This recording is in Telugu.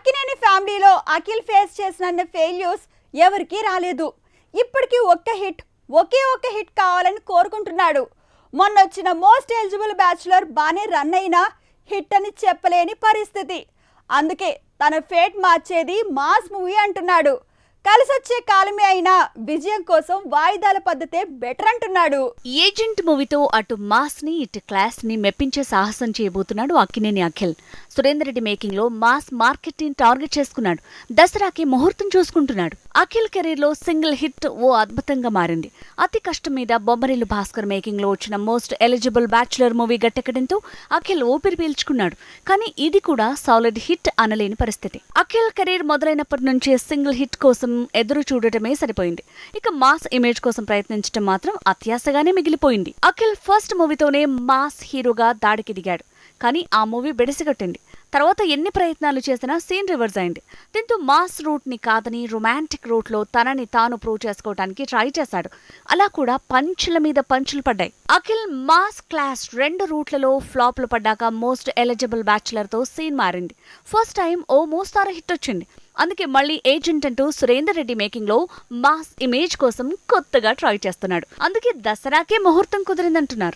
అక్కినేని ఫ్యామిలీలో అఖిల్ ఫేస్ చేసిన ఫెయిల్యూర్స్ ఎవరికీ రాలేదు. ఇప్పటికీ ఒకే ఒక్క హిట్ కావాలని కోరుకుంటున్నాడు. మొన్నొచ్చిన మోస్ట్ ఎలిజిబుల్ బ్యాచులర్ బానే రన్ అయినా హిట్ అని చెప్పలేని పరిస్థితి. అందుకే తన ఫేట్ మార్చేది మాస్ మూవీ అంటున్నాడు. కలిసొచ్చే కాలమే అయినా విజయం కోసం వాయిదాల పద్ధతే బెటర్ అంటున్నాడు. ఏజెంట్ మూవీతో అటు మాస్ ని ఇటు క్లాస్ ని మెప్పించే సాహసం చేయబోతున్నాడు అక్కినేని అఖిల్. సురేందర్ రెడ్డి మేకింగ్ లో మాస్ మార్కెట్ ని టార్గెట్ చేసుకున్నాడు. దసరాకి ముహూర్తం చూసుకుంటున్నాడు. అఖిల్ కెరీర్ లో సింగిల్ హిట్ ఓ అద్భుతంగా మారింది. అతి కష్టం మీద బొమ్మరిల్లు భాస్కర్ మేకింగ్ లో వచ్చిన మోస్ట్ ఎలిజిబుల్ బ్యాచులర్ మూవీ గట్టెక్కడంతో అఖిల్ ఊపిరి పీల్చుకున్నాడు. కానీ ఇది కూడా సాలిడ్ హిట్ అనలేని పరిస్థితి. అఖిల్ కెరీర్ మొదలైనప్పటి నుంచే సింగిల్ హిట్ కోసం ఎదురు చూడటమే సరిపోయింది. ఇక మాస్ ఇమేజ్ కోసం ప్రయత్నించడం మాత్రం అత్యాశగానే మిగిలిపోయింది. అఖిల్ ఫస్ట్ మూవీతోనే మాస్ హీరోగా దాడికి దిగాడు. కానీ ఆ మూవీ బెడిసిగట్టింది. తర్వాత ఎన్ని ప్రయత్నాలు చేసినా సీన్ రివర్స్ అయింది. దీంతో మాస్ రూట్ ని కాదని రొమాంటిక్ రూట్ లో తనని తాను ప్రూవ్ చేసుకోవడానికి ట్రై చేశాడు. అలా కూడా పంచుల మీద పంచులు పడ్డాయి. అఖిల్ మాస్ క్లాస్ రెండు రూట్లలో ఫ్లాప్లు పడ్డాక మోస్ట్ ఎలిజిబుల్ బ్యాచులర్ తో సీన్ మారింది. ఫస్ట్ టైం ఓ మోస్తారా హిట్ వచ్చింది. అందుకే మళ్ళీ ఏజెంట్ అంటూ సురేందర్ రెడ్డి మేకింగ్ లో మాస్ ఇమేజ్ కోసం కొత్తగా ట్రై చేస్తున్నాడు. అందుకే దసరాకే ముహూర్తం కుదిరిందంటున్నారు.